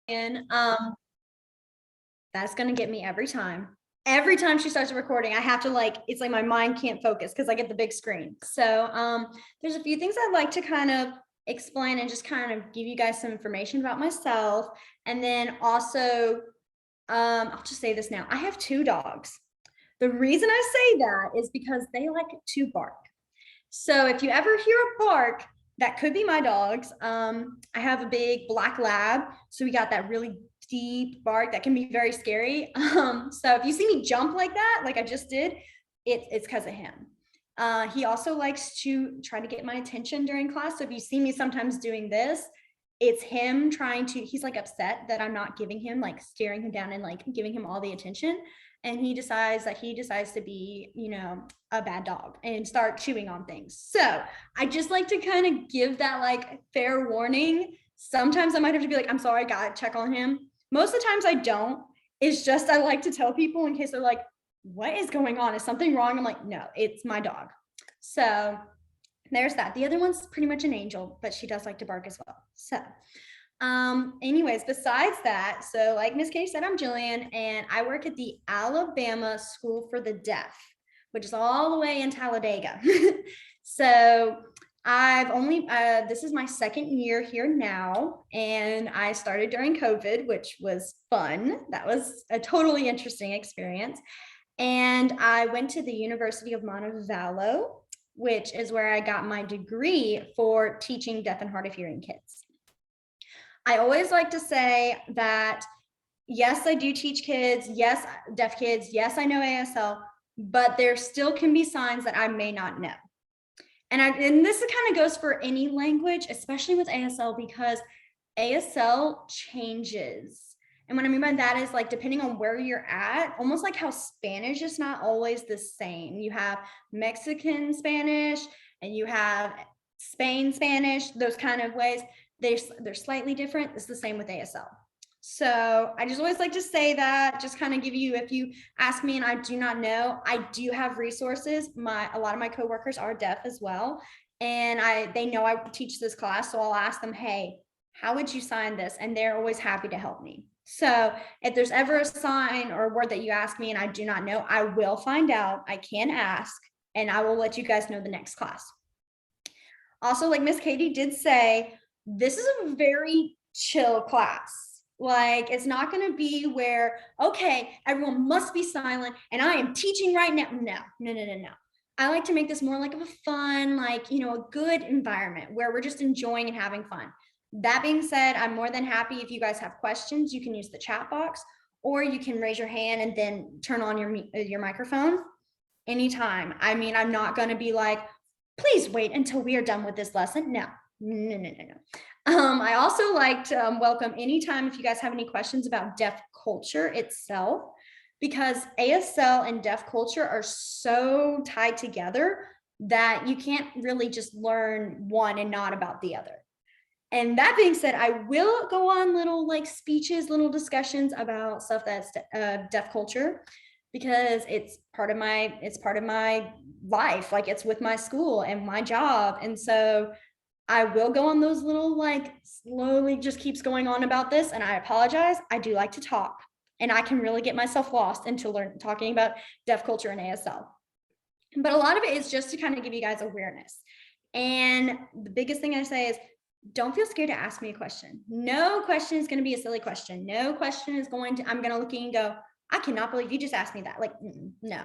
And that's gonna get me every time. Every time she starts recording, I have to it's like my mind can't focus because I get the big screen. So there's a few things I'd like to kind of explain and just kind of give you guys some information about myself. And then also, I'll just say this now. I have 2 dogs. The reason I say that is because they like to bark. So if you ever hear a bark, that could be my dogs. I have a big black lab, so we got that really deep bark that can be very scary. So if you see me jump like that, like I just did, it's because of him. He also likes to try to get my attention during class. So if you see me sometimes doing this, it's him trying to, he's like upset that I'm not giving him, like staring him down and like giving him all the attention. And he decides to be, a bad dog and start chewing on things. So I just like to kind of give that like fair warning. Sometimes I might have to be like, I'm sorry, I gotta check on him. Most of the times I don't. It's just I like to tell people in case they're like, what is going on? Is something wrong? I'm like, no, it's my dog. So there's that. The other one's pretty much an angel, but she does like to bark as well. So anyways, besides that, so like Miss Katie said, I'm Gillian and I work at the Alabama School for the Deaf, which is all the way in Talladega. So I've only, this is my 2nd year here now, and I started during COVID, which was fun. That was a totally interesting experience. And I went to the University of Montevallo, which is where I got my degree for teaching deaf and hard of hearing kids. I always like to say that, yes, I do teach kids. Yes, deaf kids. Yes, I know ASL, but there still can be signs that I may not know. And this kind of goes for any language, especially with ASL, because ASL changes. And what I mean by that is like, depending on where you're at, almost like how Spanish is not always the same. You have Mexican Spanish and you have Spain Spanish, those kind of ways. They're slightly different. It's the same with ASL. So I just always like to say that, just kind of give you, if you ask me and I do not know, I do have resources. A lot of my coworkers are deaf as well. And they know I teach this class. So I'll ask them, hey, how would you sign this? And they're always happy to help me. So if there's ever a sign or word that you ask me and I do not know, I will find out. I can ask and I will let you guys know the next class. Also, like Miss Katie did say, this is a very chill class. Like, it's not going to be where, okay, everyone must be silent and I am teaching right now. No. I like to make this more like of a fun, like, a good environment where we're just enjoying and having fun. That being said, I'm more than happy if you guys have questions, you can use the chat box or you can raise your hand and then turn on your microphone anytime. I mean, I'm not going to be like, please wait until we are done with this lesson. No. I also like to welcome anytime if you guys have any questions about deaf culture itself, because ASL and deaf culture are so tied together that you can't really just learn one and not about the other. And that being said, I will go on little like speeches, little discussions about stuff that's deaf culture, because it's part of my life. Like, it's with my school and my job. And so I will go on those little, like, slowly just keeps going on about this. And I apologize. I do like to talk and I can really get myself lost into talking about deaf culture and ASL. But a lot of it is just to kind of give you guys awareness. And the biggest thing I say is, don't feel scared to ask me a question. No question is going to be a silly question. No question is I'm going to look at you and go, I cannot believe you just asked me that. Like, no,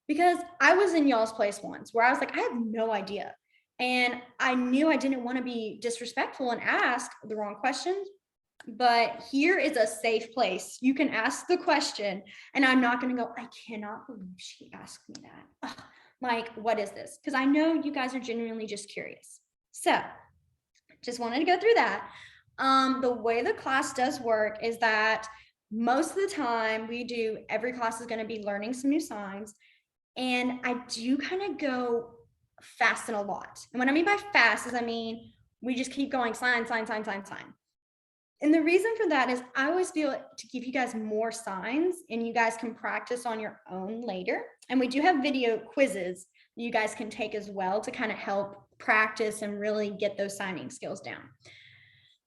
because I was in y'all's place once where I was like, I have no idea. And I knew I didn't want to be disrespectful and ask the wrong questions, but here is a safe place. You can ask the question and I'm not going to go, I cannot believe she asked me that. Ugh, like, what is this? Because I know you guys are genuinely just curious. So just wanted to go through that. The way the class does work is that most of the time every class is going to be learning some new signs. And I do kind of go fast and a lot. And what I mean by fast is, we just keep going sign. And the reason for that is I always feel to give you guys more signs and you guys can practice on your own later. And we do have video quizzes you guys can take as well to kind of help practice and really get those signing skills down.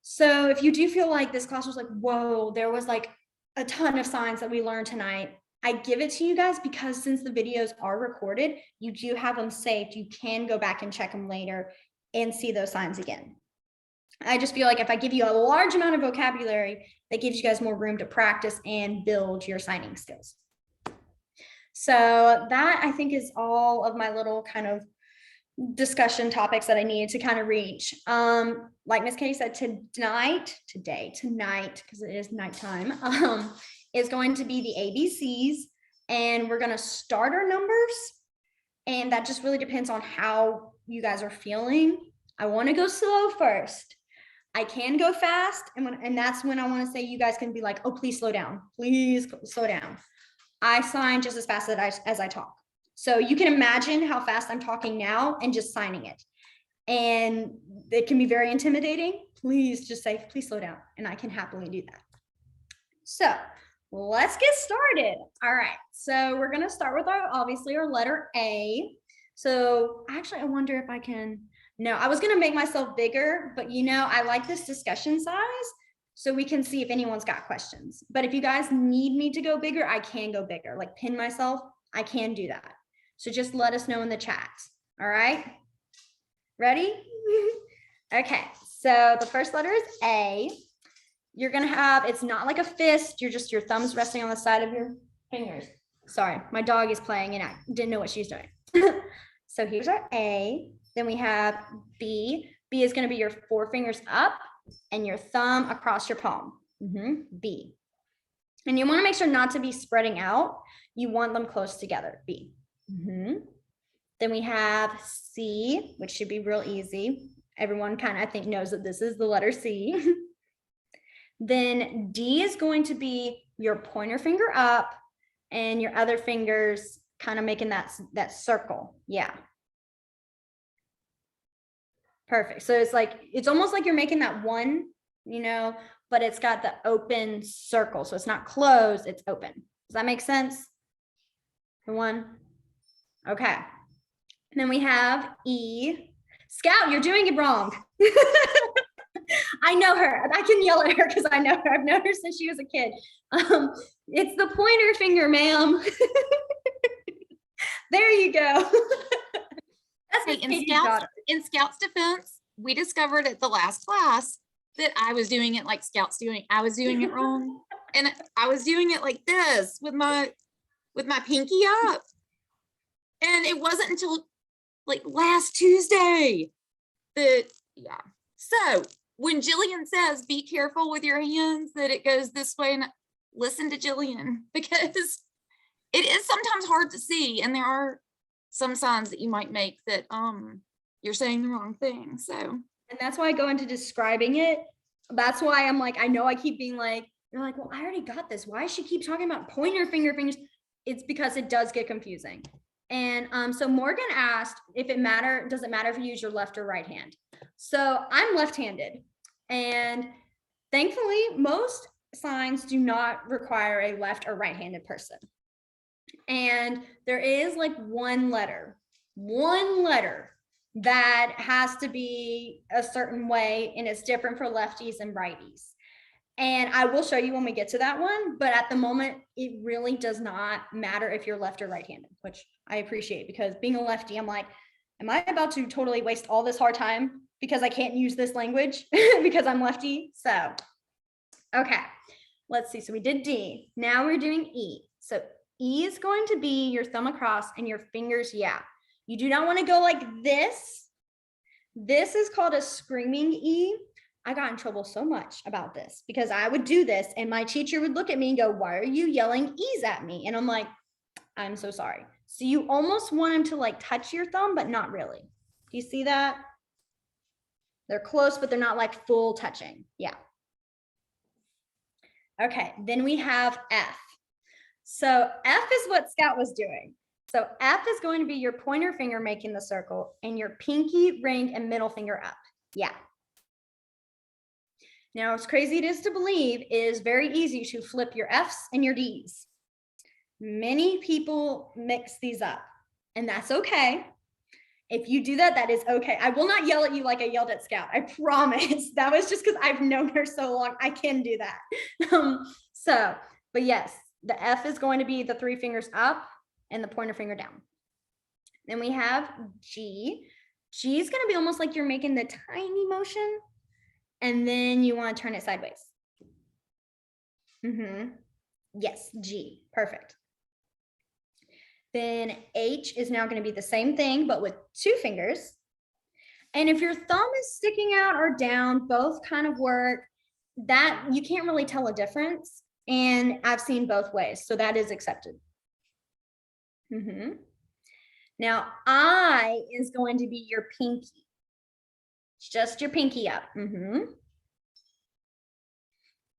So if you do feel like this class was like, whoa, there was like a ton of signs that we learned tonight, I give it to you guys because since the videos are recorded, you do have them saved. You can go back and check them later and see those signs again. I just feel like if I give you a large amount of vocabulary, that gives you guys more room to practice and build your signing skills. So that I think is all of my little kind of discussion topics that I needed to kind of reach. Like Miss Katie said, tonight, because it is nighttime, is going to be the ABCs, and we're going to start our numbers. And that just really depends on how you guys are feeling. I want to go slow first. I can go fast. And that's when I want to say you guys can be like, oh, please slow down. Please slow down. I sign just as fast as I talk. So you can imagine how fast I'm talking now and just signing it. And it can be very intimidating. Please just say, please slow down. And I can happily do that. So let's get started. All right. So we're going to start with obviously our letter A. So actually, I wonder if I can, no, I was going to make myself bigger, but I like this discussion size so we can see if anyone's got questions. But if you guys need me to go bigger, I can go bigger, like pin myself. I can do that. So just let us know in the chat. All right. Ready? Okay. So the first letter is A. You're going to have, it's not like a fist. Your thumbs resting on the side of your fingers. Sorry, my dog is playing and I didn't know what she's doing. So here's our A. Then we have B. B is going to be your 4 fingers up and your thumb across your palm. B. And you want to make sure not to be spreading out. You want them close together. B. Then we have C, which should be real easy. Everyone kind of, I think, knows that this is the letter C. Then D is going to be your pointer finger up and your other fingers kind of making that circle. Yeah. Perfect. So it's almost like you're making that one, but it's got the open circle. So it's not closed, it's open. Does that make sense? The one? Okay. And then we have E. Scout, you're doing it wrong. I know her. I can yell at her because I know her. I've known her since she was a kid. It's the pointer finger, ma'am. There you go. That's hey, in Scout's defense, we discovered at the last class that I was doing it like Scout's doing. I was doing it wrong. And I was doing it like this with my pinky up. And it wasn't until like last Tuesday that, yeah. So when Gillian says, be careful with your hands, that it goes this way, and listen to Gillian, because it is sometimes hard to see. And there are some signs that you might make that you're saying the wrong thing. So, and that's why I go into describing it. That's why I'm like, I know I keep being like, you're like, well, I already got this. Why does she keep talking about pointer fingers? It's because it does get confusing. And so Morgan asked if does it matter if you use your left or right hand? So I'm left-handed, and thankfully most signs do not require a left or right-handed person. And there is like one letter that has to be a certain way, and it's different for lefties and righties. And I will show you when we get to that one, but at the moment, it really does not matter if you're left or right-handed, which I appreciate, because being a lefty, I'm like, am I about to totally waste all this hard time because I can't use this language because I'm lefty? So, okay, let's see. So we did D. Now we're doing E. So E is going to be your thumb across and your fingers, yeah. You do not want to go like this. This is called a screaming E. I got in trouble so much about this because I would do this and my teacher would look at me and go, why are you yelling E's at me? And I'm like, I'm so sorry. So you almost want them to like touch your thumb, but not really. Do you see that? They're close, but they're not like full touching. Yeah. Okay, then we have F. So F is what Scout was doing. So F is going to be your pointer finger making the circle and your pinky, ring, and middle finger up. Yeah. Now, as crazy it is to believe, it is very easy to flip your F's and your D's. Many people mix these up, and that's okay. If you do that, that is okay. I will not yell at you like I yelled at Scout. I promise. That was just because I've known her so long. I can do that. But yes, the F is going to be the 3 fingers up and the pointer finger down. Then we have G. G is going to be almost like you're making the tiny motion. And then you want to turn it sideways. Yes, G. Perfect. Then H is now going to be the same thing, but with 2 fingers. And if your thumb is sticking out or down, both kind of work. That you can't really tell a difference. And I've seen both ways, so that is accepted. Now I is going to be your pinky. It's just your pinky up.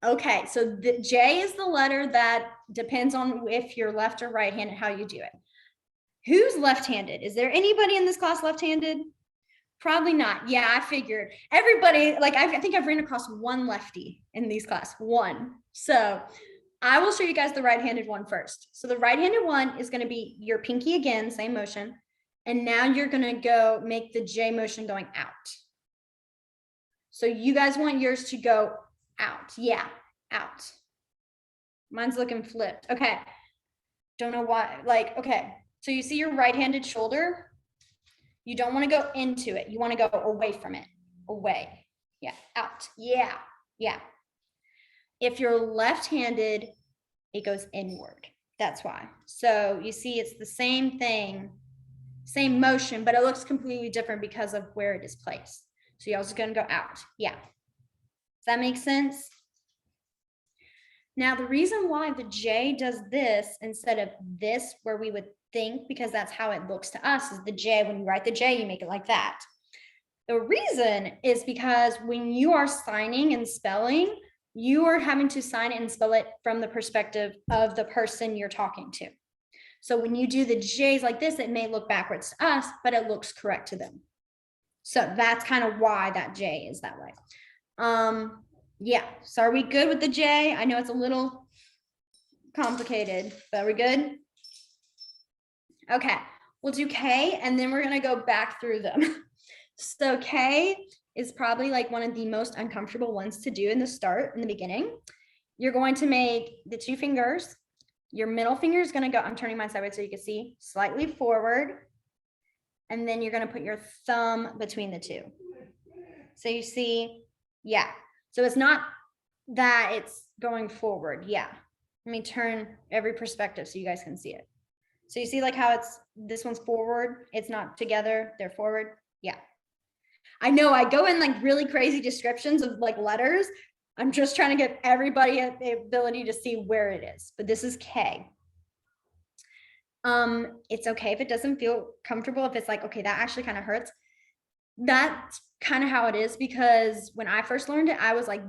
Okay, so the J is the letter that depends on if you're left or right-handed, how you do it. Who's left-handed? Is there anybody in this class left-handed? Probably not. Yeah, I figured. Everybody, like I think I've ran across one lefty in these class, one. So I will show you guys the right-handed one first. So the right-handed one is going to be your pinky again, same motion. And now you're going to go make the J motion going out. So you guys want yours to go out. Yeah, out. Mine's looking flipped. Okay. Don't know why. Like, okay. So you see your right-handed shoulder? You don't want to go into it. You want to go away from it. Away. Yeah, out. Yeah, yeah. If you're left-handed, it goes inward. That's why. So you see it's the same thing, same motion, but it looks completely different because of where it is placed. So you're also going to go out. Yeah. Does that make sense? Now, the reason why the J does this instead of this, where we would think, because that's how it looks to us, is the J. When you write the J, you make it like that. The reason is because when you are signing and spelling, you are having to sign it and spell it from the perspective of the person you're talking to. So when you do the J's like this, it may look backwards to us, but it looks correct to them. So that's kind of why that J is that way. Yeah, so are we good with the J? I know it's a little complicated, but are we good? Okay, we'll do K, and then we're going to go back through them. So K is probably like one of the most uncomfortable ones to do in the beginning. You're going to make the 2 fingers. Your middle finger is going to go, I'm turning mine sideways so you can see, slightly forward. And then you're going to put your thumb between the 2. So you see, yeah. So it's not that it's going forward. Yeah. Let me turn every perspective so you guys can see it. So you see like how this one's forward. It's not together. They're forward. Yeah. I know I go in like really crazy descriptions of like letters. I'm just trying to give everybody the ability to see where it is, but this is K. It's okay if it doesn't feel comfortable, if it's like, okay, that actually kind of hurts. That's kind of how it is, because when I first learned it, I was like,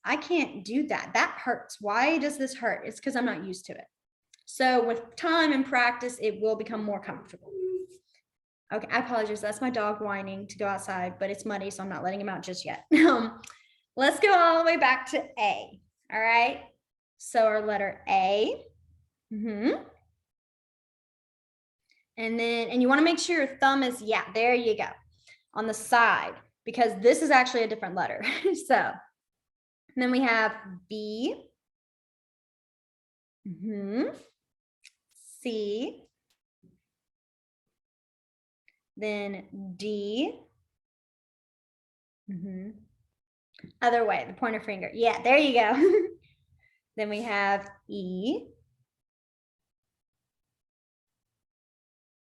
I can't do that. That hurts. Why does this hurt? It's because I'm not used to it. So with time and practice, it will become more comfortable. Okay, I apologize. That's my dog whining to go outside, but it's muddy, so I'm not letting him out just yet. Let's go all the way back to A. All right. So our letter A. And you want to make sure your thumb is, yeah, there you go, on the side, because this is actually a different letter. So, and then we have B, C, then D, other way, the pointer finger. Yeah, there you go. Then we have E,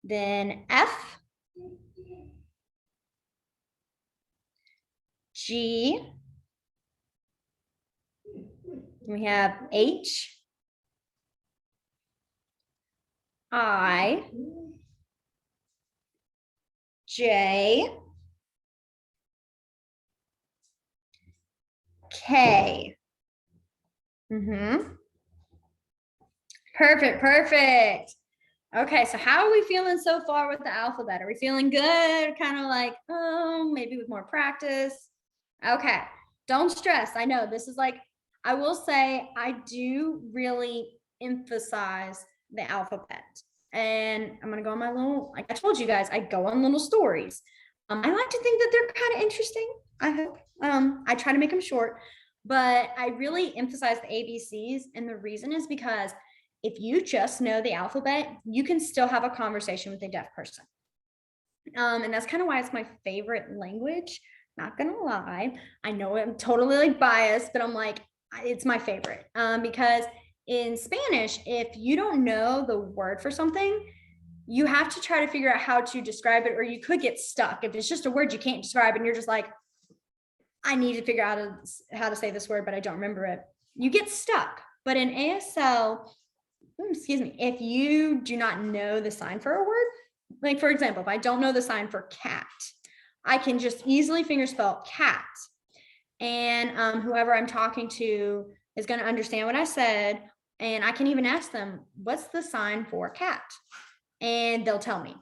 then F, G, we have H, I, J, K. Perfect, perfect. Okay, so how are we feeling so far with the alphabet? Are we feeling good? Kind of like, oh, maybe with more practice. Okay, don't stress. I know this is like, I will say I do really emphasize the alphabet. and I'm going to go on my little, like I told you guys, I go on little stories. I like to think that they're kind of interesting. I hope. I try to make them short, but I really emphasize the ABCs. And the reason is because if you just know the alphabet, you can still have a conversation with a deaf person. And that's kind of why it's my favorite language. Not gonna lie, I know I'm totally like biased, but I'm like, it's my favorite. Because in Spanish, if you don't know the word for something, you have to try to figure out how to describe it, or you could get stuck. If it's just a word you can't describe and you're just like, I need to figure out how to say this word, but I don't remember it. You get stuck. But in ASL, excuse me, if you do not know the sign for a word, like for example, if I don't know the sign for cat, I can just easily fingerspell cat. And whoever I'm talking to is going to understand what I said. And I can even ask them, what's the sign for cat? And they'll tell me.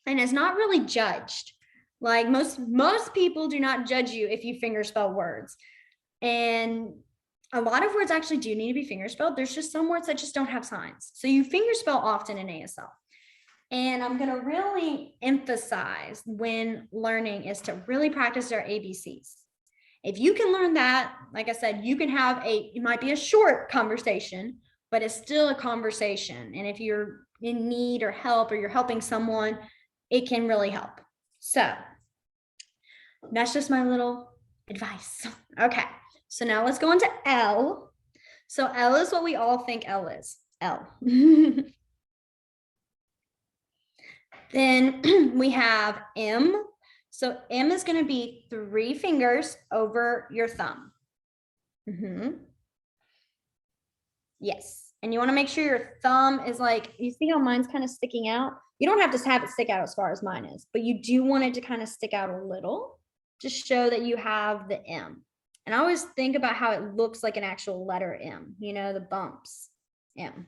And it's not really judged. Like most people do not judge you if you fingerspell words. And a lot of words actually do need to be fingerspelled. There's just some words that just don't have signs. So you fingerspell often in ASL. And I'm going to really emphasize when learning is to really practice our ABCs. If you can learn that, like I said, you can have it might be a short conversation, but it's still a conversation. And if you're in need or help, or you're helping someone, it can really help. So that's just my little advice. Okay. So now let's go on to L. So L is what we all think L is. L. Then we have M. So M is going to be 3 fingers over your thumb. Yes. And you want to make sure your thumb is like, you see how mine's kind of sticking out? You don't have to have it stick out as far as mine is, but you do want it to kind of stick out a little to show that you have the M. And I always think about how it looks like an actual letter M, you know, the bumps, M.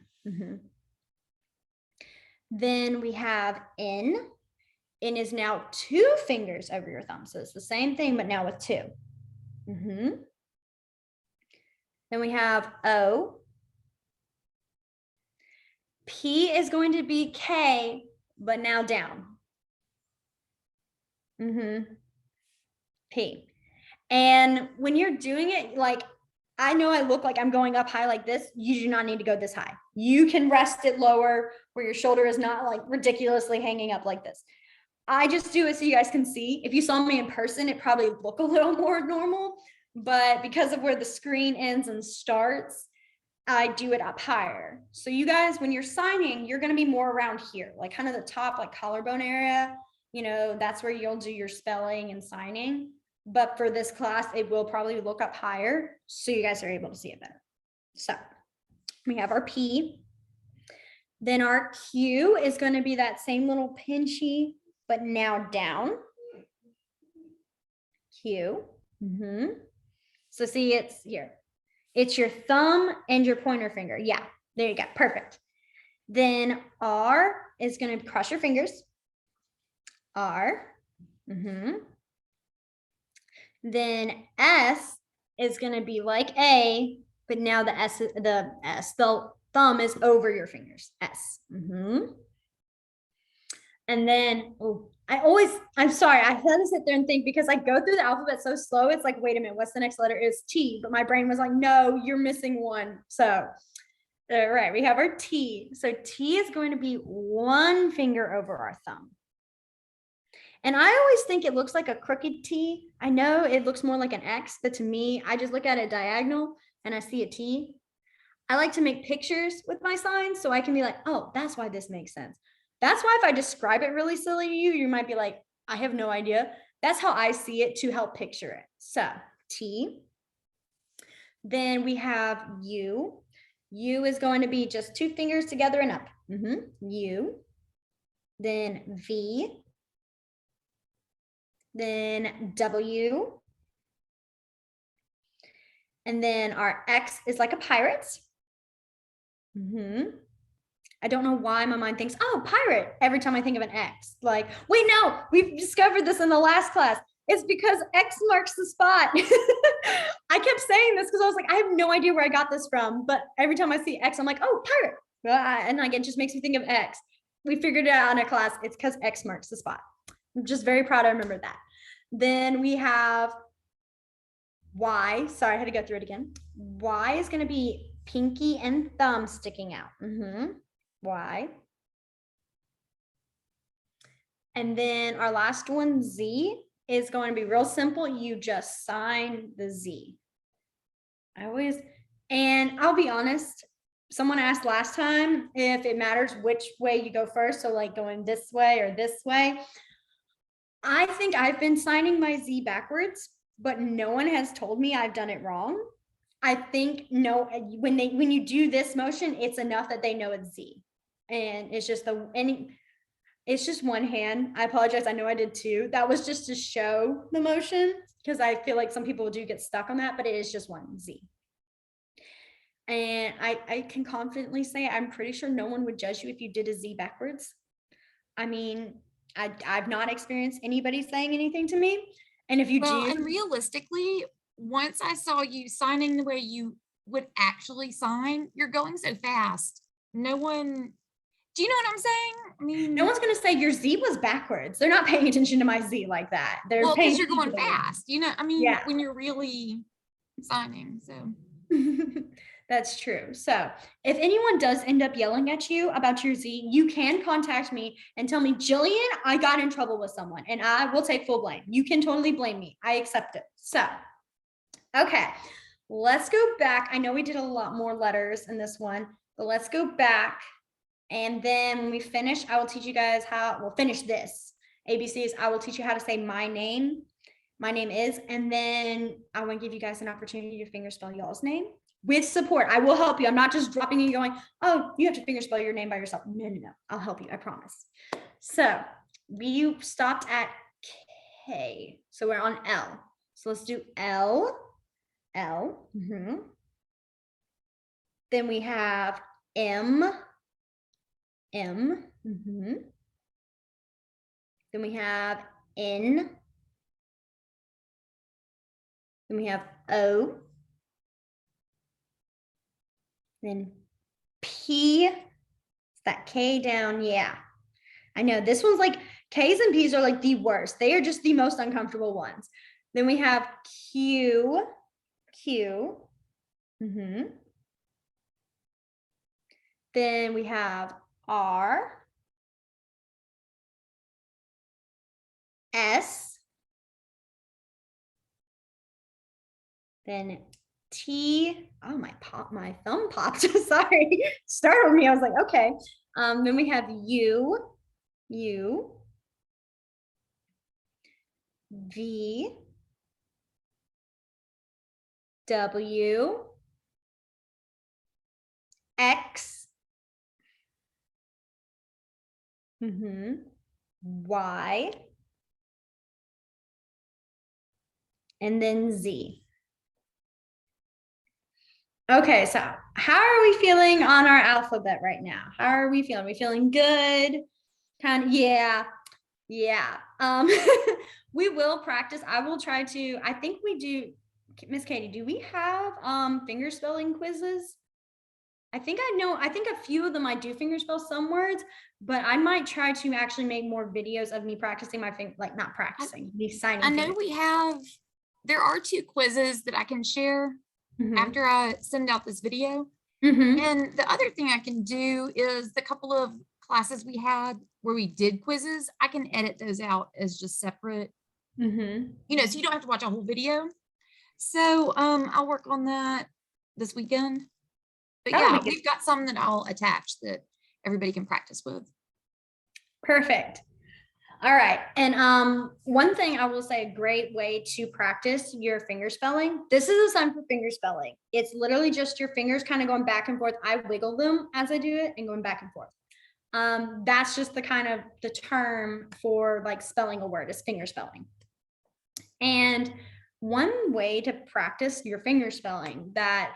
Then we have N. N is now 2 fingers over your thumb. So it's the same thing, but now with 2. Then we have O. P is going to be K, but now down. P. And when you're doing it, like, I know I look like I'm going up high like this. You do not need to go this high. You can rest it lower where your shoulder is not like ridiculously hanging up like this. I just do it so you guys can see. If you saw me in person, it probably look a little more normal, but because of where the screen ends and starts, I do it up higher. So you guys, when you're signing, you're going to be more around here, like kind of the top, like collarbone area. You know, that's where you'll do your spelling and signing. But for this class, it will probably look up higher so you guys are able to see it better. So we have our P. Then our Q is going to be that same little pinchy, but now down. Q. So see, it's here. It's your thumb and your pointer finger. Yeah, there you go. Perfect. Then R is going to cross your fingers. R. Then S is going to be like A, but now the thumb is over your fingers. S. And then, I'm sorry, I had to sit there and think because I go through the alphabet so slow. It's like, wait a minute, what's the next letter? Is T, but my brain was like, no, you're missing one. So, all right, we have our T. So T is going to be 1 finger over our thumb. And I always think it looks like a crooked T. I know it looks more like an X, but to me, I just look at it diagonal and I see a T. I like to make pictures with my signs so I can be like, oh, that's why this makes sense. That's why if I describe it really silly to you, you might be like, I have no idea. That's how I see it to help picture it. So T. Then we have U. U is going to be just 2 fingers together and up. U. Then V. Then W. And then our X is like a pirate. I don't know why my mind thinks, oh, pirate, every time I think of an X. Like, wait, no, we've discovered this in the last class. It's because X marks the spot. I kept saying this because I was like, I have no idea where I got this from. But every time I see X, I'm like, oh, pirate. And like, it just makes me think of X. We figured it out in a class. It's because X marks the spot. I'm just very proud I remember that. Then we have Y. Sorry, I had to go through it again. Y is going to be pinky and thumb sticking out. Y. And then our last one, Z, is going to be real simple. You just sign the Z. And I'll be honest, someone asked last time if it matters which way you go first. So like going this way or this way. I think I've been signing my Z backwards, but no one has told me I've done it wrong. I think when you do this motion, it's enough that they know it's Z. And it's just it's just one hand. I apologize. I know I did two. That was just to show the motion because I feel like some people do get stuck on that, but it is just one Z. And I can confidently say I'm pretty sure no one would judge you if you did a Z backwards. I mean, I've not experienced anybody saying anything to me. And if you do. And realistically, once I saw you signing the way you would actually sign, you're going so fast. No one, do you know what I'm saying? I mean, no one's going to say your Z was backwards. They're not paying attention to my Z like that. They're well, paying because you're going fast. You know, I mean, yeah. When you're really signing, so. That's true. So if anyone does end up yelling at you about your Z, you can contact me and tell me, Gillian, I got in trouble with someone, and I will take full blame. You can totally blame me. I accept it. So, okay, let's go back. I know we did a lot more letters in this one, but let's go back. And then when we finish, I will teach you guys how we'll finish this. ABCs, I will teach you how to say my name. My name is, and then I want to give you guys an opportunity to fingerspell y'all's name. With support, I will help you. I'm not just dropping you going, oh, you have to fingerspell your name by yourself. No. I'll help you. I promise. So we stopped at K. So we're on L. So let's do L. Then we have M. Then we have N. Then we have O. Then P, that K down, yeah. I know this one's like, K's and P's are like the worst. They are just the most uncomfortable ones. Then we have Q. Then we have R. S. Then T. Oh, my thumb popped. Sorry, startled me. I was like, okay. Then we have U. V. W. X. Y. And then Z. Okay, so how are we feeling on our alphabet right now? How are we feeling? Are we feeling good? Kind of, yeah. We will practice. I will try to, I think we do, Miss Katie, do we have finger spelling quizzes? I think a few of them I do finger spell some words, but I might try to actually make more videos of me practicing my finger, like not practicing, me signing. I know there are 2 quizzes that I can share after I send out this video. And the other thing I can do is the couple of classes we had where we did quizzes, I can edit those out as just separate, you know, so you don't have to watch a whole video. So I'll work on that this weekend. But yeah, we've got some that I'll attach that everybody can practice with. Perfect. All right. And one thing I will say, a great way to practice your finger spelling. This is a sign for finger spelling. It's literally just your fingers kind of going back and forth. I wiggle them as I do it and going back and forth. That's just the kind of the term for like spelling a word is finger spelling. And one way to practice your finger spelling that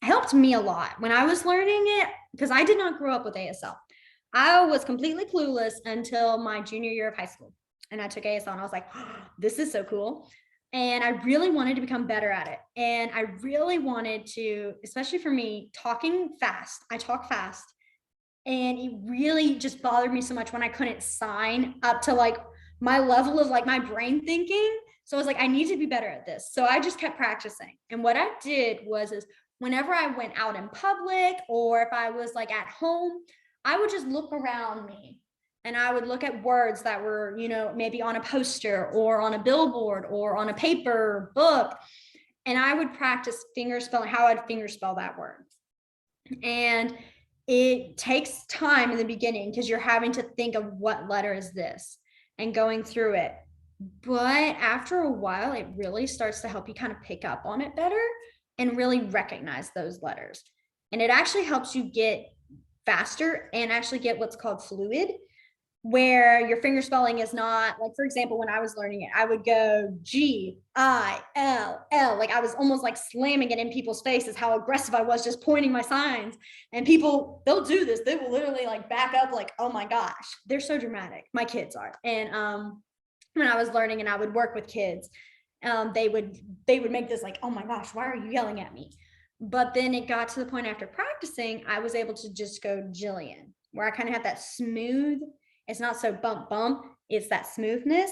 helped me a lot when I was learning it, because I did not grow up with ASL. I was completely clueless until my junior year of high school. And I took ASL and I was like, oh, this is so cool. And I really wanted to become better at it. And I really wanted to, especially for me, talking fast. I talk fast. And it really just bothered me so much when I couldn't sign up to like my level of like my brain thinking. So I was like, I need to be better at this. So I just kept practicing. And what I did was is whenever I went out in public or if I was like at home, I would just look around me and I would look at words that were, you know, maybe on a poster or on a billboard or on a paper book. And I would practice finger spelling, how I'd finger spell that word. And it takes time in the beginning because you're having to think of what letter is this and going through it. But after a while, it really starts to help you kind of pick up on it better and really recognize those letters. And it actually helps you get faster and actually get what's called fluid, where your finger spelling is not like, for example, when I was learning it, I would go G-I-L-L, like I was almost like slamming it in people's faces, how aggressive I was just pointing my signs. And people, they'll do this. They will literally like back up like, oh my gosh, they're so dramatic. My kids are. And when I was learning and I would work with kids, they would make this like, oh my gosh, why are you yelling at me? But then it got to the point after practicing, I was able to just go Gillian, where I kind of had that smooth, it's not so bump bump, it's that smoothness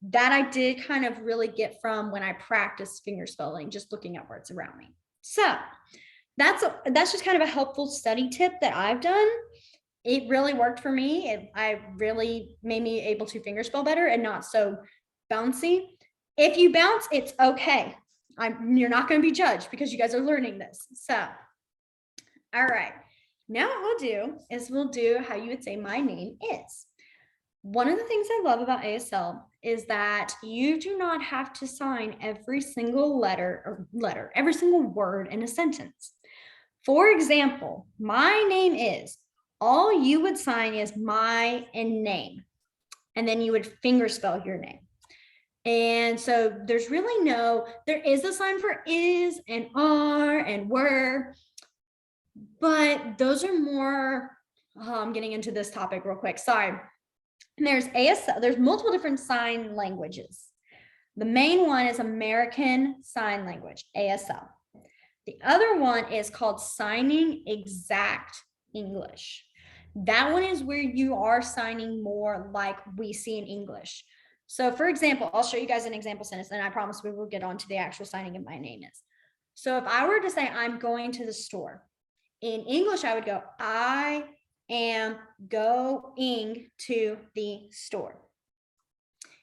that I did kind of really get from when I practiced finger spelling, just looking at words around me. So that's just kind of a helpful study tip that I've done. It really worked for me. I really made me able to finger spell better and not so bouncy. If you bounce, it's okay. You're not going to be judged because you guys are learning this. So, all right. Now what we'll do is we'll do how you would say my name is. One of the things I love about ASL is that you do not have to sign every single every single word in a sentence. For example, my name is, all you would sign is my and name, and then you would finger spell your name. And so there's really there is a sign for is and are and were, but those are more, I'm getting into this topic real quick, sorry. There's ASL, there's multiple different sign languages. The main one is American Sign Language, ASL. The other one is called Signing Exact English. That one is where you are signing more like we see in English. So for example, I'll show you guys an example sentence, and I promise we will get on to the actual signing of my name is. So if I were to say I'm going to the store, in English, I would go, I am going to the store.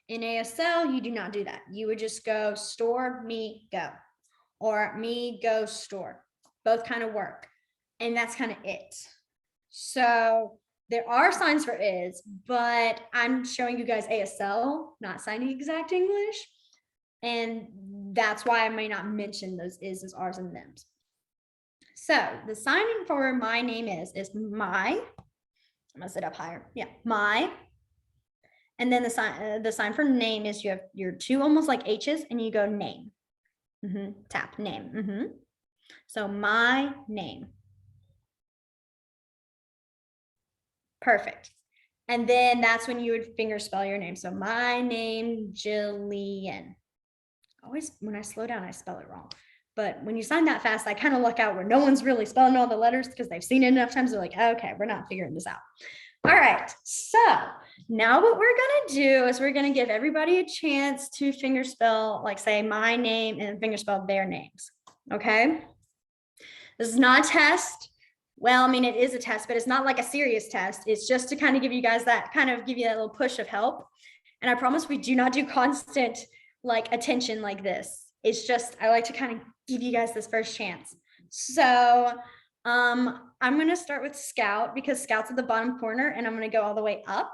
In ASL, you do not do that. You would just go store, me, go, or me, go, store. Both kind of work. And that's kind of it. So there are signs for is, but I'm showing you guys ASL, not signing exact English. And that's why I may not mention those is, r's, and thems. So the signing for my name is my, I'm gonna sit up higher. Yeah, my. And then the sign for name is you have your two almost like H's and you go name. Tap name. So my name. Perfect. And then that's when you would finger spell your name. So my name, Gillian. Always when I slow down, I spell it wrong. But when you sign that fast, I kind of look out where no one's really spelling all the letters because they've seen it enough times. They're like, okay, we're not figuring this out. All right. So now what we're going to do is we're going to give everybody a chance to finger spell, like say my name and finger spell their names. Okay. This is not a test. Well, I mean, it is a test, but it's not like a serious test. It's just to kind of give you guys that give you that little push of help. And I promise we do not do constant like attention like this. It's just, I like to kind of give you guys this first chance. So I'm going to start with Scout because Scout's at the bottom corner and I'm going to go all the way up.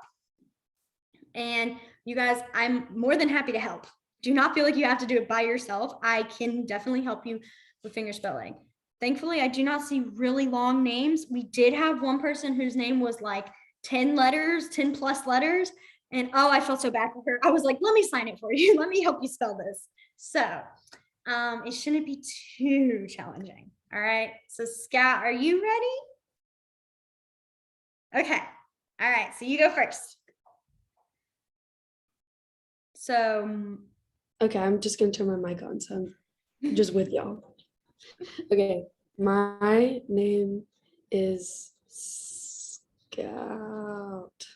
And you guys, I'm more than happy to help. Do not feel like you have to do it by yourself. I can definitely help you with finger spelling. Thankfully, I do not see really long names. We did have one person whose name was like 10 letters, 10 plus letters. And oh, I felt so bad for her. I was like, let me sign it for you. Let me help you spell this. So it shouldn't be too challenging. All right. So Scout, are you ready? Okay. All right. So you go first. So. Okay. I'm just going to turn my mic on. So I'm just with y'all. Okay. My name is Scout.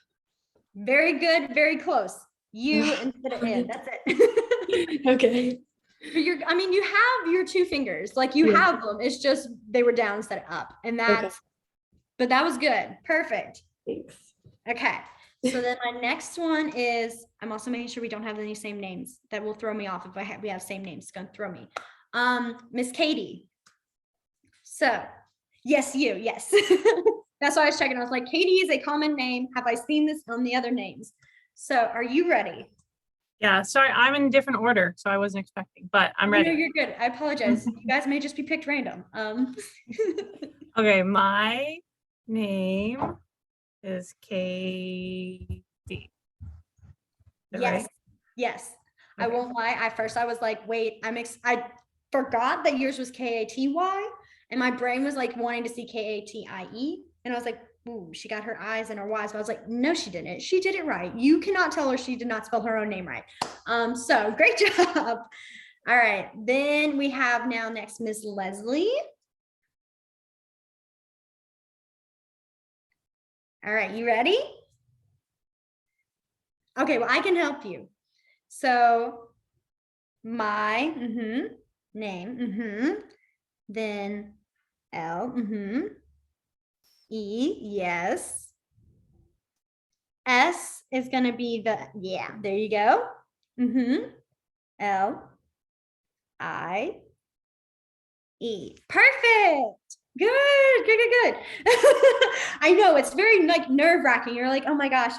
Very good, very close. You instead of in. That's it. Okay. But I mean, you have your two fingers, like you Yeah. have them. It's just they were down instead of up. And that's, but that was good. Perfect. Thanks. Okay. So then my next one is, I'm also making sure we don't have any same names. That will throw me off if we have same names. It's gonna throw me. Miss Katie. So yes, you, yes. That's why I was checking. I was like, Katie is a common name. Have I seen this on the other names? So are you ready? Yeah, sorry, I'm in different order, so I wasn't expecting, but I'm ready. No, you're good. I apologize. You guys may just be picked random. Okay, my name is Katie. Yes, yes. I Okay. won't lie. At first, I was like, wait, I forgot that yours was Katy, and my brain was like wanting to see Katie, and I was like, ooh, she got her I's and her Y's. But I was like, no, she didn't. She did it right. You cannot tell her she did not spell her own name right. So great job. All right, then we have now next Miss Leslie. All right, you ready? Okay, well, I can help you. So my name, then L, E, yes. S is going to be the, yeah, there you go. L, I, E. Perfect. Good. I know it's very like nerve wracking. You're like, oh my gosh,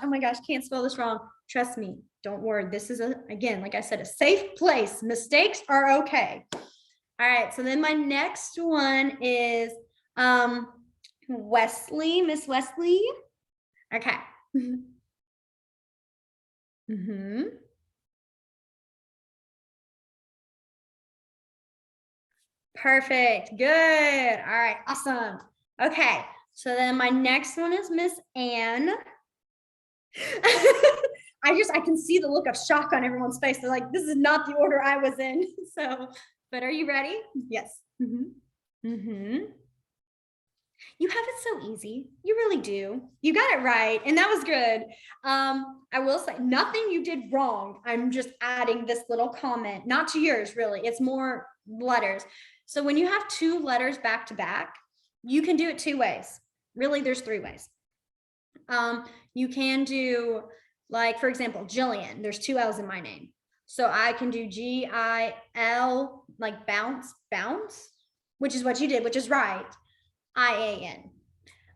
can't spell this wrong. Trust me, don't worry. This is again, like I said, a safe place. Mistakes are okay. All right, so then my next one is Wesley, Miss Wesley. Okay. Perfect. Good. All right. Awesome. Okay. So then my next one is Miss Ann. I can see the look of shock on everyone's face. They're like, this is not the order I was in. So, but are you ready? Yes. You have it so easy. You really do. You got it right. And that was good. I will say nothing you did wrong. I'm just adding this little comment, not to yours, really. It's more letters. So when you have two letters back to back, you can do it two ways. Really, there's three ways. You can do, like, for example, Gillian. There's two L's in my name. So I can do G-I-L, like bounce, which is what you did, which is right. I-A-N.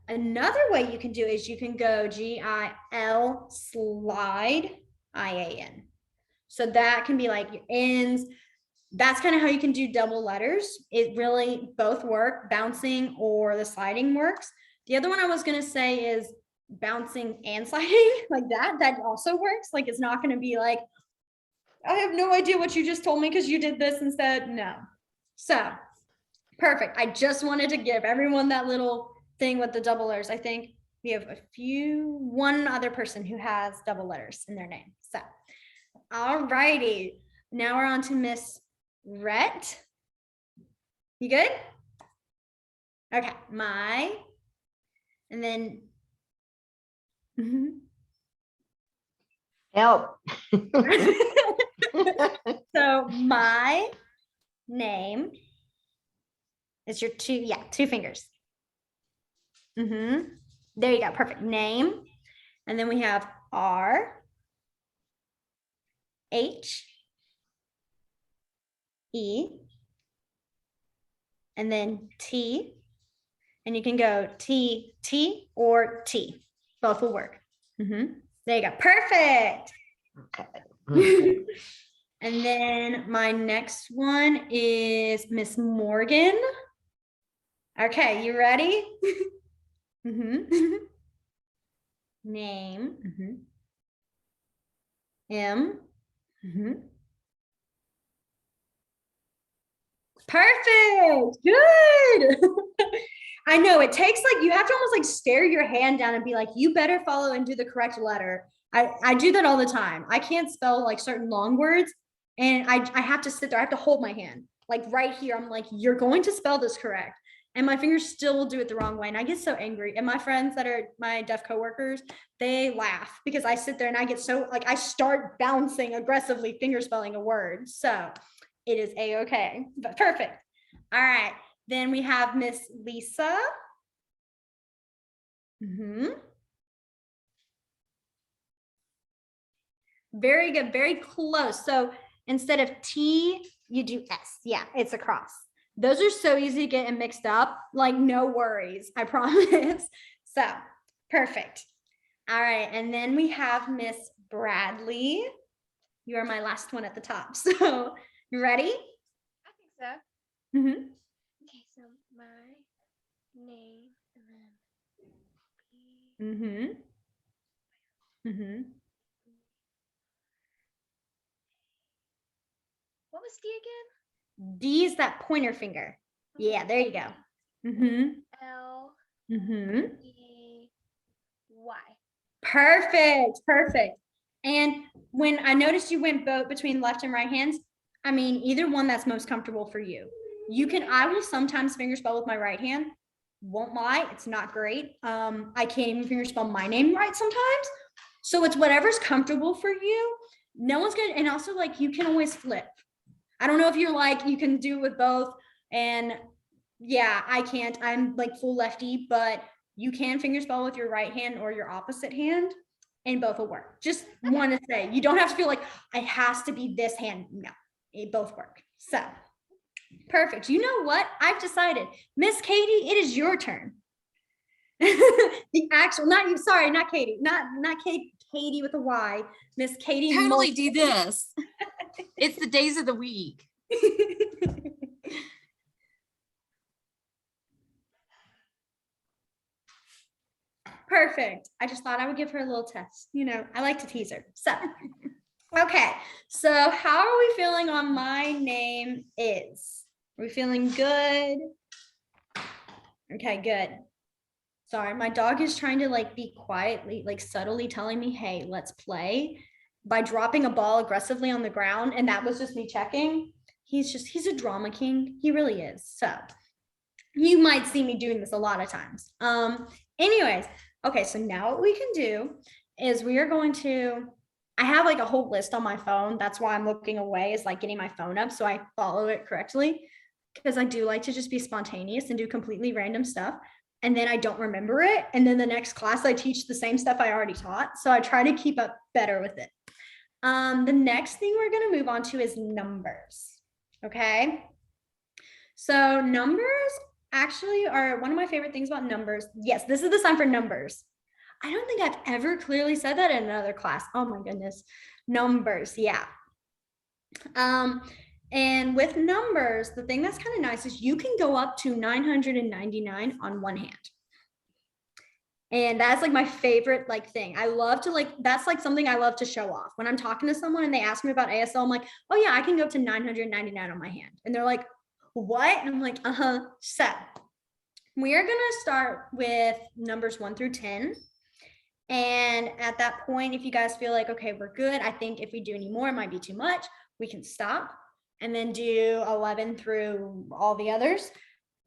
Another way you can do is you can go G-I-L slide I-A-N. So that can be like your ends. That's kind of how you can do double letters. It really both work, bouncing or the sliding works. The other one I was going to say is bouncing and sliding like that. That also works. Like it's not going to be like, I have no idea what you just told me because you did this instead. No. So perfect. I just wanted to give everyone that little thing with the double letters. I think we have one other person who has double letters in their name. So, all righty. Now we're on to Miss Rhett. You good? Okay. And then. Help. So my name is your two fingers. There you go. Perfect. Name. And then we have R, H, E, and then T. And you can go T, T, or T. Both will work. There you go. Perfect. Okay. And then my next one is Miss Morgan. Okay, you ready? Name. M. Perfect. Good. I know it takes like, you have to almost like stare your hand down and be like, you better follow and do the correct letter. I do that all the time. I can't spell like certain long words and I have to sit there. I have to hold my hand like right here. I'm like, you're going to spell this correct. and my fingers still will do it the wrong way. And I get so angry. And my friends that are my deaf coworkers, they laugh because I sit there and I get so like I start bouncing aggressively, finger spelling a word. So it is a-okay, but perfect. All right. Then we have Miss Lisa. Very good, very close. So instead of T, you do S. Yeah, it's a cross. Those are so easy to get and mixed up. Like, no worries, I promise. So perfect. All right, and then we have Miss Bradley. You are my last one at the top. So you ready? I think so. Mm-hmm. Okay, so my name and then Mm-hmm. Mm-hmm. what was D again? D is that pointer finger. Yeah, there you go. Mm-hmm. L-E-Y. Perfect, perfect. And when I noticed you went both between left and right hands, I mean, either one that's most comfortable for you. I will sometimes finger spell with my right hand. Won't lie, it's not great. I can't even finger spell my name right sometimes. So it's whatever's comfortable for you. No one's gonna, and also like you can always flip. I don't know if you're like, you can do it with both. And yeah, I can't, I'm like full lefty, but you can finger spell with your right hand or your opposite hand and both will work. Just want to say, you don't have to feel like it has to be this hand. No, it both work. So perfect. You know what? I've decided, Miss Katie, it is your turn. The actual, not you, sorry, not Katie, not Katie with a Y, Miss Katie. Totally do this. It's the days of the week. Perfect. I just thought I would give her a little test. You know, I like to tease her. So, okay. So how are we feeling on my name is? Are we feeling good? Okay, good. Sorry, my dog is trying to like be quietly, like subtly telling me, hey, let's play by dropping a ball aggressively on the ground. And that was just me checking. He's a drama king. He really is. So you might see me doing this a lot of times. Anyways, okay, so now what we can do is we are going to, I have like a whole list on my phone. That's why I'm looking away, is like getting my phone up so I follow it correctly, because I do like to just be spontaneous and do completely random stuff. And then I don't remember it. And then the next class I teach the same stuff I already taught. So I try to keep up better with it. The next thing we're going to move on to is numbers. Okay. So numbers actually are one of my favorite things about numbers. Yes, this is the sign for numbers. I don't think I've ever clearly said that in another class. Oh my goodness. Numbers. Yeah. And with numbers, the thing that's kind of nice is you can go up to 999 on one hand. And that's like my favorite like thing. I love to like, that's like something I love to show off. When I'm talking to someone and they ask me about ASL, I'm like, oh yeah, I can go up to 999 on my hand. And they're like, what? And I'm like, so we are going to start with numbers 1 through 10. And at that point, if you guys feel like, okay, we're good. I think if we do any more, it might be too much. We can stop and then do 11 through all the others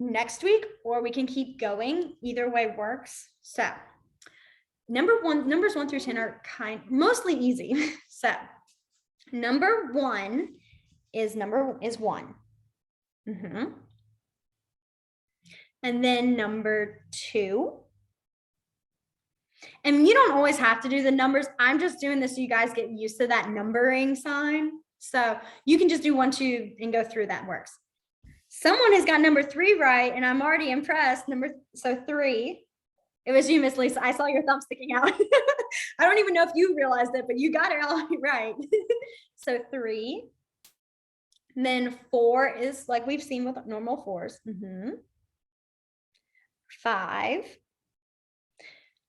next week, or we can keep going. Either way works. So numbers 1 through 10 are mostly easy. So number 1 is 1. And then number 2. And you don't always have to do the numbers. I'm just doing this so you guys get used to that numbering sign. So you can just do 1, 2 and go through. That works. Someone has got number 3 right, and I'm already impressed. So 3. It was you, Miss Lisa. I saw your thumb sticking out. I don't even know if you realized it, but you got it all right. So 3. And then 4 is like we've seen with normal 4s. 5.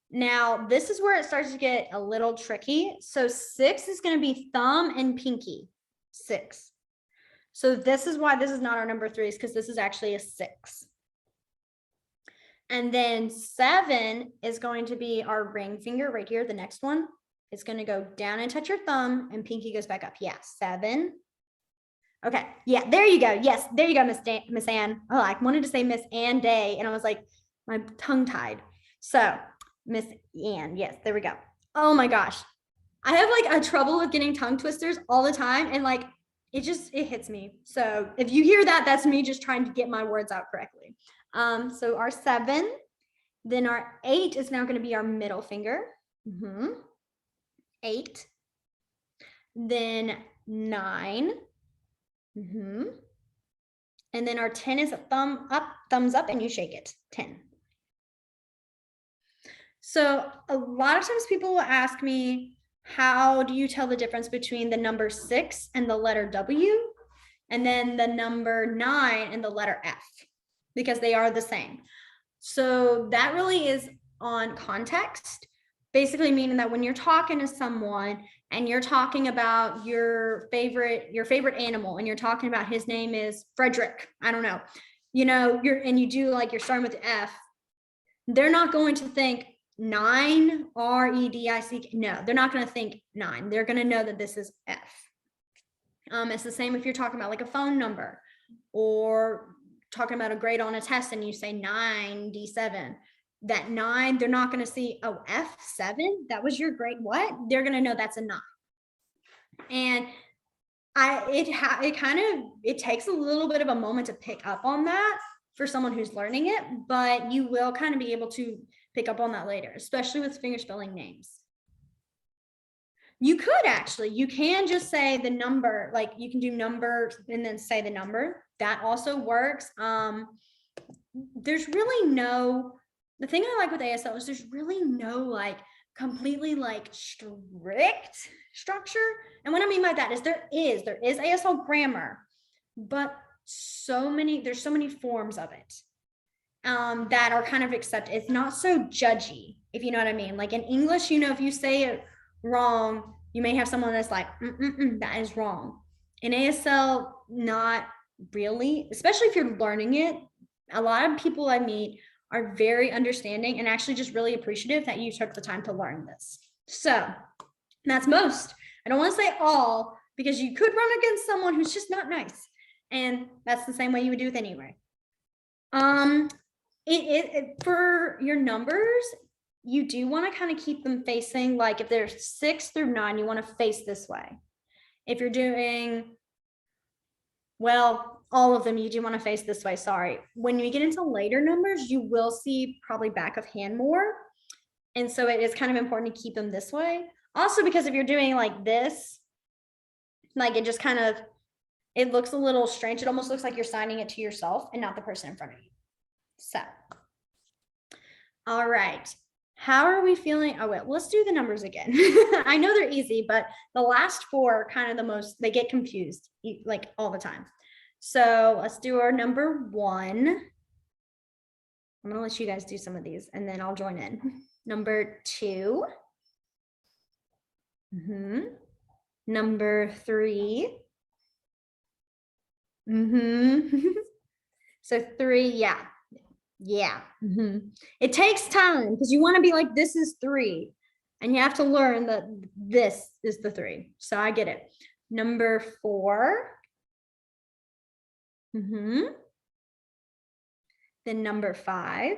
Now, this is where it starts to get a little tricky. So 6 is going to be thumb and pinky. 6. So this is why this is not our number 3s, because this is actually a 6. And then 7 is going to be our ring finger right here. The next one, it's going to go down and touch your thumb, and pinky goes back up. Yeah, 7. Okay. Yeah, there you go. Yes, there you go, Miss Ann. Oh, I wanted to say Miss Ann Day, and I was like, my tongue tied. So, Miss Ann, yes, there we go. Oh my gosh. I have like a trouble with getting tongue twisters all the time, and like it hits me. So if you hear that, that's me just trying to get my words out correctly. So our 7, then our 8 is now going to be our middle finger. 8. Then 9. And then our 10 is a thumbs up, and you shake it. 10. So a lot of times people will ask me, how do you tell the difference between the number 6 and the letter W, and then the number 9 and the letter F, because they are the same. So that really is on context, basically meaning that when you're talking to someone and you're talking about your favorite animal, and you're talking about his name is Frederick, I don't know, and you do like you're starting with F, they're not going to think 9 REDIC. No, they're not going to think 9. They're going to know that this is F. It's the same if you're talking about like a phone number, or talking about a grade on a test and you say 97. That 9, they're not going to see, oh, F7, that was your grade. What? They're going to know that's a 9. And it takes a little bit of a moment to pick up on that for someone who's learning it, but you will kind of be able to pick up on that later, especially with fingerspelling names. You can just say the number, like you can do number and then say the number. That also works. There's really the thing I like with ASL is there's really no like completely like strict structure. And what I mean by that is there is ASL grammar, but there's so many forms of it that are kind of accepted. It's not so judgy, if you know what I mean. Like in English, if you say it wrong, you may have someone that's like, that is wrong. In ASL, not really, especially if you're learning it. A lot of people I meet are very understanding and actually just really appreciative that you took the time to learn this. So that's most. I don't want to say all, because you could run against someone who's just not nice. And that's the same way you would do with anyway. For your numbers, you do want to kind of keep them facing, like if there's 6 through 9, you want to face this way. If you're doing, well, all of them, you do want to face this way, sorry. When you get into later numbers, you will see probably back of hand more. And so it is kind of important to keep them this way. Also, because if you're doing like this, like it just kind of, it looks a little strange. It almost looks like you're signing it to yourself and not the person in front of you. So, all right. How are we feeling? Oh, wait, let's do the numbers again. I know they're easy, but the last 4 are kind of the most, they get confused like all the time. So let's do our number 1. I'm going to let you guys do some of these and then I'll join in. Number 2. Number 3. So 3, yeah. It takes time because you want to be like, this is 3, and you have to learn that this is the 3. So I get it. Number 4. Then number 5.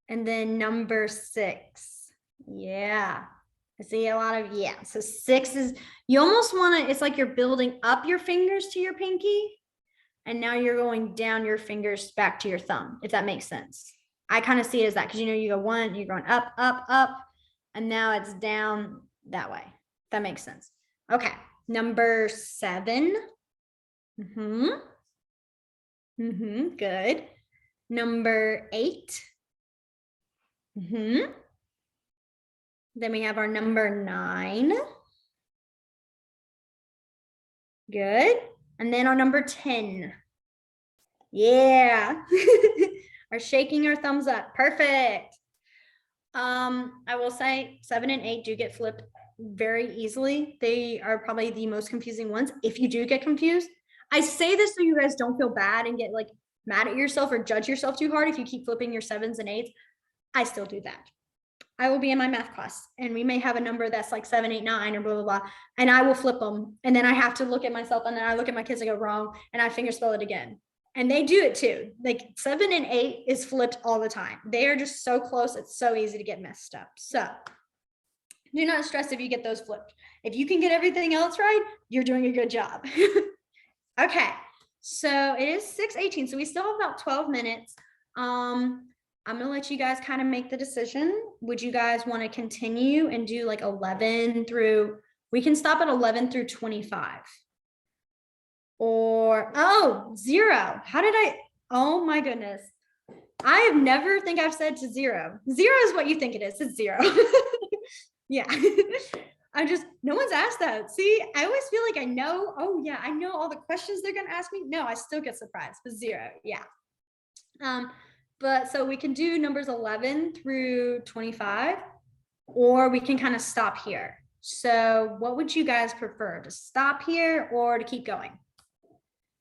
And then number 6. Yeah. I see a lot of, yeah. So 6 is, you almost want to, it's like you're building up your fingers to your pinky. And now you're going down your fingers back to your thumb, if that makes sense. I kind of see it as that, because you go 1, you're going up, up, up, and now it's down that way. That makes sense. Okay, number 7. Good. Number 8. Then we have our number 9. Good. And then our number 10. Yeah. Are shaking our thumbs up. Perfect. I will say 7 and 8 do get flipped very easily. They are probably the most confusing ones. If you do get confused, I say this so you guys don't feel bad and get like mad at yourself or judge yourself too hard if you keep flipping your 7s and 8s. I still do that. I will be in my math class and we may have a number that's like 7, 8, 9 or blah, blah, blah. And I will flip them. And then I have to look at myself and then I look at my kids and go wrong and I finger spell it again. And they do it too. Like 7 and 8 is flipped all the time. They are just so close. It's so easy to get messed up. So do not stress if you get those flipped. If you can get everything else right, you're doing a good job. Okay. So it is 6:18. So we still have about 12 minutes. I'm going to let you guys kind of make the decision. Would you guys want to continue and do like 11 through, we can stop at 11 through 25. Or, oh, 0. How did I, oh my goodness. I have never think I've said to 0. 0 is what you think it is. It's 0. Yeah. No one's asked that. See, I always feel like I know, oh yeah, I know all the questions they're going to ask me. No, I still get surprised, but 0. Yeah. But so we can do numbers 11 through 25, or we can kind of stop here. So what would you guys prefer, to stop here or to keep going?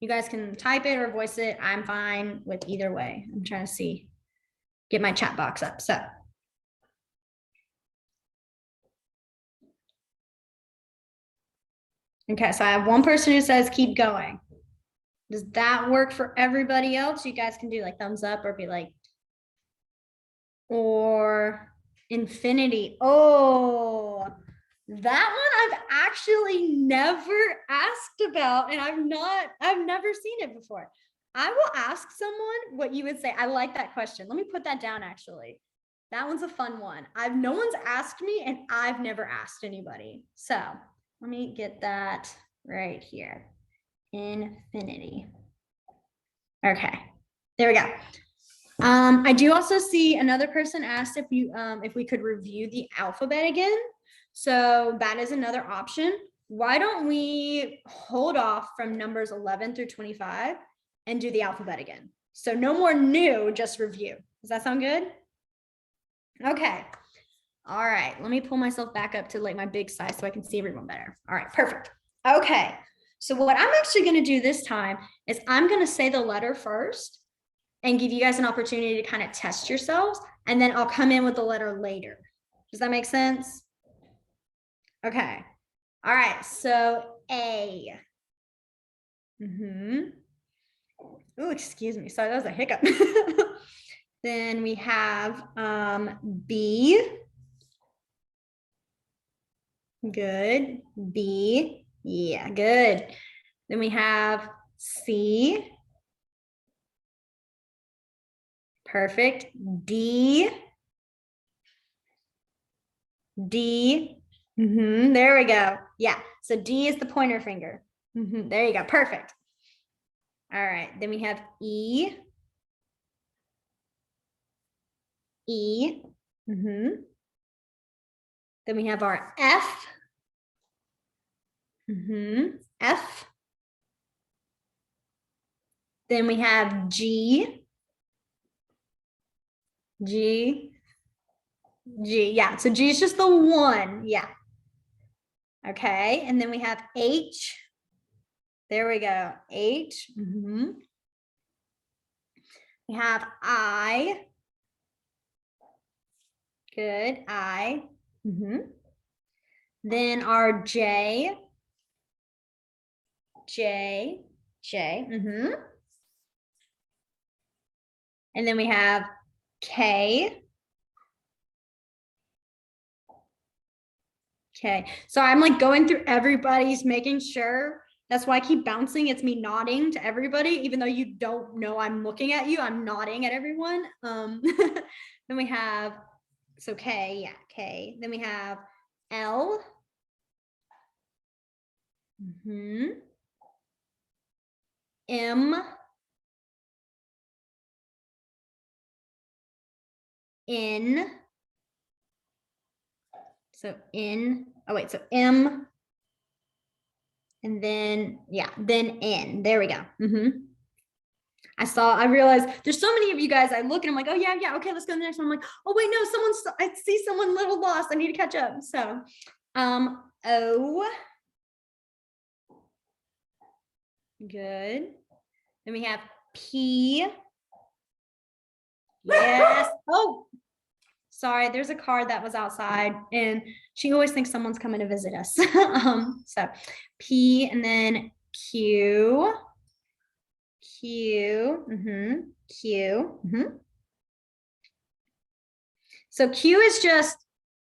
You guys can type it or voice it. I'm fine with either way. I'm trying to see, get my chat box up. So. Okay, so I have one person who says keep going. Does that work for everybody else? You guys can do like thumbs up or be like, or infinity. Oh, that one I've actually never asked about, and I've never seen it before. I will ask someone what you would say. I like that question. Let me put that down actually. That one's a fun one. No one's asked me and I've never asked anybody. So let me get that right here. Infinity. Okay, there we go. I do also see another person asked if we could review the alphabet again. So that is another option. Why don't we hold off from numbers 11 through 25 and do the alphabet again? So no more new, just review. Does that sound good? Okay. All right, let me pull myself back up to like my big size so I can see everyone better. All right, perfect. Okay, so what I'm actually going to do this time is I'm going to say the letter first and give you guys an opportunity to kind of test yourselves, and then I'll come in with the letter later. Does that make sense? Okay. All right, so A. Oh, excuse me. Sorry, that was a hiccup. Then we have B. Good. B. Yeah, good. Then we have C. Perfect. D. D. There we go. Yeah. So D is the pointer finger. There you go. Perfect. All right. Then we have E. E. Then we have our F. F. Then we have G. G. G. Yeah. So G is just the one. Yeah. Okay. And then we have H. There we go. H. We have I. Good. I. Then our J. J. J. And then we have K. Okay. So I'm like going through everybody's, making sure. That's why I keep bouncing. It's me nodding to everybody, even though you don't know I'm looking at you. I'm nodding at everyone. Then we have, so K, yeah, K. Then we have L. M. N. So N. Oh wait, so M. And then, yeah, then N. There we go. I realized there's so many of you guys. I look and I'm like, oh yeah, okay, let's go to the next one. I'm like, oh wait, no, I see someone a little lost. I need to catch up. So, O. Good. Then we have P. Yes. Oh, Sorry, there's a car that was outside and she always thinks someone's coming to visit us. So P and then Q, Q, Q. So Q is just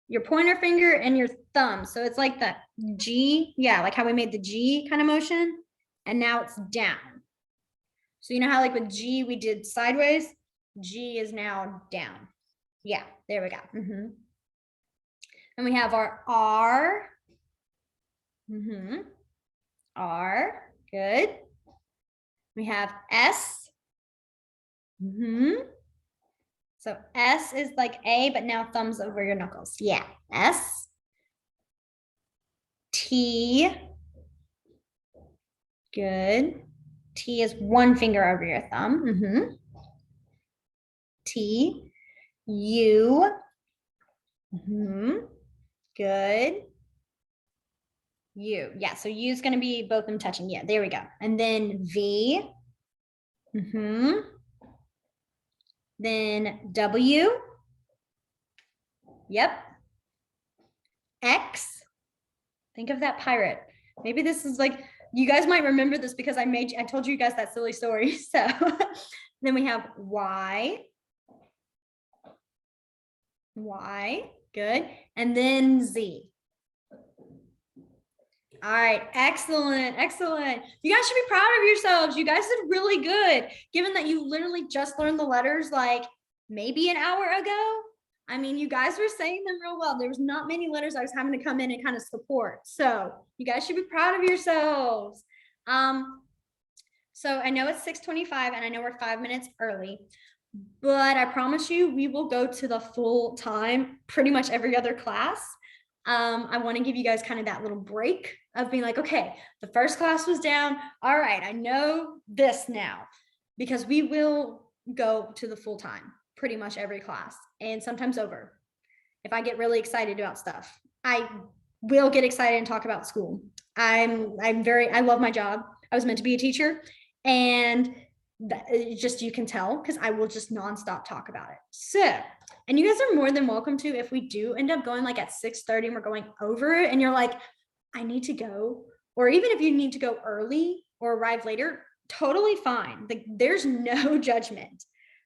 your pointer finger and your thumb. So it's like the G, yeah, like how we made the G kind of motion. And now it's down. So you know how like with G we did sideways? G is now down. Yeah, there we go. And we have our R. R, good. We have S. So S is like A, but now thumbs over your knuckles. Yeah, S. T. Good. T is one finger over your thumb. T. U. Good. U. Yeah, so U is going to be both of them touching. Yeah, there we go. And then V. Then W. Yep. X. Think of that pirate. Maybe this is like, you guys might remember this because I told you guys that silly story. So then we have Y. Y, good. And then Z. All right, excellent, excellent. You guys should be proud of yourselves. You guys did really good, given that you literally just learned the letters like maybe an hour ago. I mean, you guys were saying them real well. There was not many letters I was having to come in and kind of support. So you guys should be proud of yourselves. So I know it's 6:25 and I know we're 5 minutes early, but I promise you, we will go to the full time pretty much every other class. I want to give you guys kind of that little break of being like, okay, the first class was down. All right, I know this now, because we will go to the full time pretty much every class and sometimes over. If I get really excited about stuff, I will get excited and talk about school. I love my job. I was meant to be a teacher, and just, you can tell because I will just nonstop talk about it. So, and you guys are more than welcome to, if we do end up going like at 6:30 and we're going over it and you're like, I need to go, or even if you need to go early or arrive later, totally fine. Like, there's no judgment,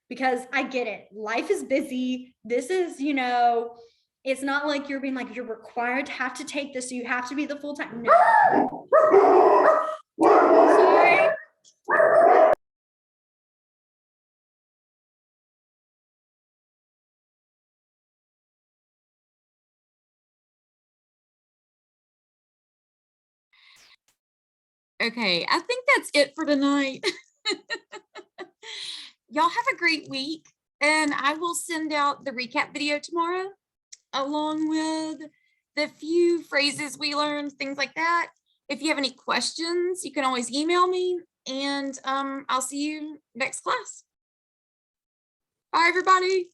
because I get it. Life is busy. This is, it's not like you're being like, you're required to have to take this, so you have to be the full time. No. Sorry. Okay, I think that's it for tonight. Y'all have a great week, and I will send out the recap video tomorrow along with the few phrases we learned, things like that. If you have any questions, you can always email me, and I'll see you next class. Bye, everybody.